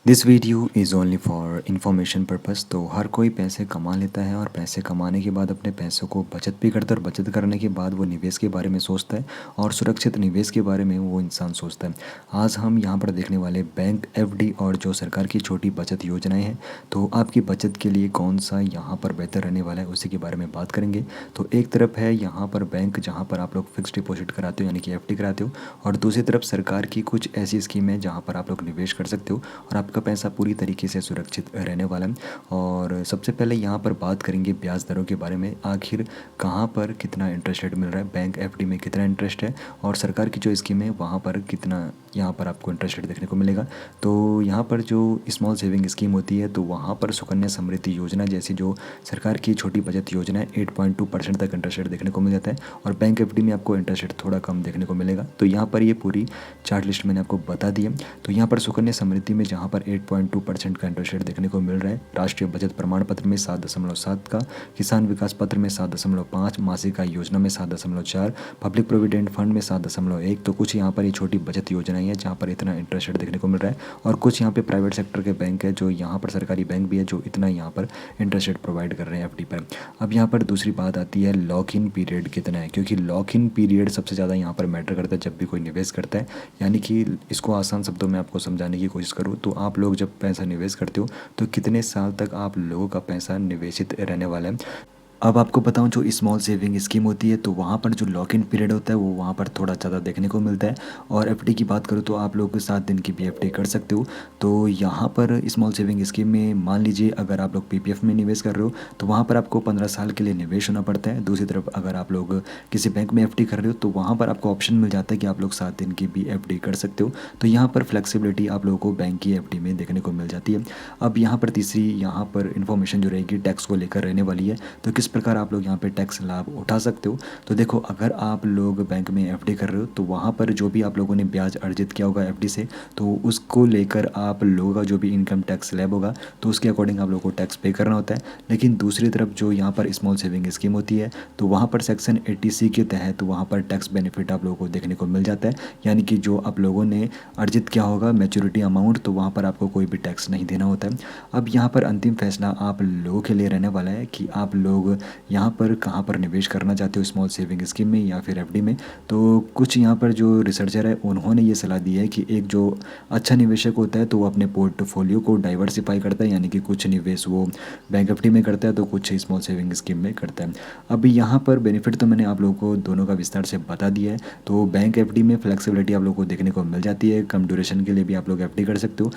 This video is only for information purpose. तो हर कोई पैसे कमा लेता है और पैसे कमाने के बाद अपने पैसों को बचत भी करता है और बचत करने के बाद वो निवेश के बारे में सोचता है और सुरक्षित निवेश के बारे में वो इंसान सोचता है। आज हम यहाँ पर देखने वाले बैंक, एफडी और जो सरकार की छोटी बचत योजनाएं हैं, तो आपकी बचत के लिए कौन सा यहाँ पर बेहतर रहने वाला है उसी के बारे में बात करेंगे। तो एक तरफ है यहाँ पर बैंक, जहाँ पर आप लोग फिक्स डिपॉजिट कराते हो यानी कि एफडी कराते हो, और दूसरी तरफ सरकार की कुछ ऐसी स्कीम है जहाँ पर आप लोग निवेश कर सकते हो और आपका पैसा पूरी तरीके से सुरक्षित रहने वाला है। और सबसे पहले यहाँ पर बात करेंगे ब्याज दरों के बारे में। आखिर कहाँ पर कितना इंटरेस्ट रेट मिल रहा है, बैंक एफडी में कितना इंटरेस्ट है और सरकार की जो स्कीम है वहाँ पर कितना यहाँ पर आपको इंटरेस्ट रेट देखने को मिलेगा। तो यहाँ पर जो स्मॉल सेविंग स्कीम होती है तो वहाँ पर सुकन्या समृद्धि योजना जैसी जो सरकार की छोटी बचत योजना है 8.2% तक इंटरेस्ट रेट देखने को मिल जाता है और बैंक एफडी में आपको इंटरेस्ट रेट थोड़ा कम देखने को मिलेगा। तो यहाँ पर ये पूरी चार्ट लिस्ट मैंने आपको बता दी है। तो यहाँ पर सुकन्या समृद्धि में जहाँ पर 8.2% का इंटरेस्ट रेट देखने को मिल रहा है, राष्ट्रीय बचत प्रमाण पत्र में 7.7 का, किसान विकास पत्र में 7.5, मासिक आय योजना में 7.4, पब्लिक प्रोविडेंट फंड में 7.1। तो कुछ यहाँ पर ये छोटी बचत योजनाएं हैं जहाँ पर इतना इंटरेस्ट रेट देखने को मिल रहा है और कुछ यहाँ पे प्राइवेट सेक्टर के बैंक है जो यहाँ पर सरकारी बैंक भी है जो इतना यहाँ पर इंटरेस्ट रेट प्रोवाइड कर रहे हैं एफडी पर। अब यहाँ पर दूसरी बात आती है लॉक इन पीरियड कितना है, क्योंकि लॉक इन पीरियड सबसे ज़्यादा यहाँ पर मैटर करता है जब भी कोई निवेश करता है। यानी कि इसको आसान शब्दों में आपको समझाने की कोशिश करूँ तो आप लोग जब पैसा निवेश करते हो तो कितने साल तक आप लोगों का पैसा निवेशित रहने वाला है। अब आपको बताऊं, जो स्मॉल सेविंग स्कीम होती है तो वहाँ पर जो लॉक इन पीरियड होता है वो वहाँ पर थोड़ा ज़्यादा देखने को मिलता है। और एफडी की बात करूँ तो आप लोग 7 दिन की भी एफडी कर सकते हो। तो यहाँ पर स्मॉल सेविंग स्कीम में मान लीजिए अगर आप लोग पीपीएफ में निवेश कर रहे हो तो वहाँ पर आपको 15 साल के लिए निवेश होना पड़ता है। दूसरी तरफ अगर आप लोग किसी बैंक में एफडी कर रहे हो तो वहाँ पर आपको ऑप्शन मिल जाता है कि आप लोग 7 दिन की भी एफडी कर सकते हो। तो यहाँ पर फ्लेक्सिबिलिटी आप लोगों को बैंक की एफडी में देखने को मिल जाती है। अब यहाँ पर तीसरी यहाँ पर इन्फॉर्मेशन जो रहेगी टैक्स को लेकर रहने वाली है। तो किस प्रकार आप लोग यहाँ पे टैक्स लाभ उठा सकते हो। तो देखो, अगर आप लोग बैंक में एफडी कर रहे हो तो वहाँ पर जो भी आप लोगों ने ब्याज अर्जित किया होगा एफडी से, तो उसको लेकर आप लोगों का जो भी इनकम टैक्स स्लैब होगा तो उसके अकॉर्डिंग आप लोगों को टैक्स पे करना होता है। लेकिन दूसरी तरफ जो यहाँ पर स्मॉल सेविंग स्कीम होती है तो वहाँ पर सेक्शन 80C के तहत वहाँ पर टैक्स बेनिफिट आप लोगों को देखने को मिल जाता है। यानी कि जो आप लोगों ने अर्जित किया होगा मैच्योरिटी अमाउंट, तो वहाँ पर आपको कोई भी टैक्स नहीं देना होता है। अब यहाँ पर अंतिम फैसला आप लोगों के लिए रहने वाला है कि आप लोग यहाँ पर कहाँ पर निवेश करना चाहते हो, स्मॉल सेविंग स्कीम में या फिर एफडी में। तो कुछ यहाँ पर जो रिसर्चर है उन्होंने ये सलाह दी है कि एक जो अच्छा निवेशक होता है तो वो अपने पोर्टफोलियो को डाइवर्सिफाई करता है, यानी कि कुछ निवेश वो बैंक एफडी में करता है तो कुछ स्मॉल सेविंग स्कीम में करता है। अभी यहाँ पर बेनिफिट तो मैंने आप लोगों को दोनों का विस्तार से बता दिया है। तो बैंक एफडी में फ्लेक्सिबिलिटी आप लोगों को देखने को मिल जाती है, कम ड्यूरेशन के लिए भी आप लोग एफडी कर सकते हो।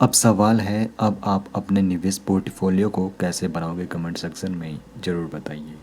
अब सवाल है, अब आप अपने निवेश पोर्टफोलियो को कैसे बनाओगे, कमेंट सेक्शन में ज़रूर बताइए।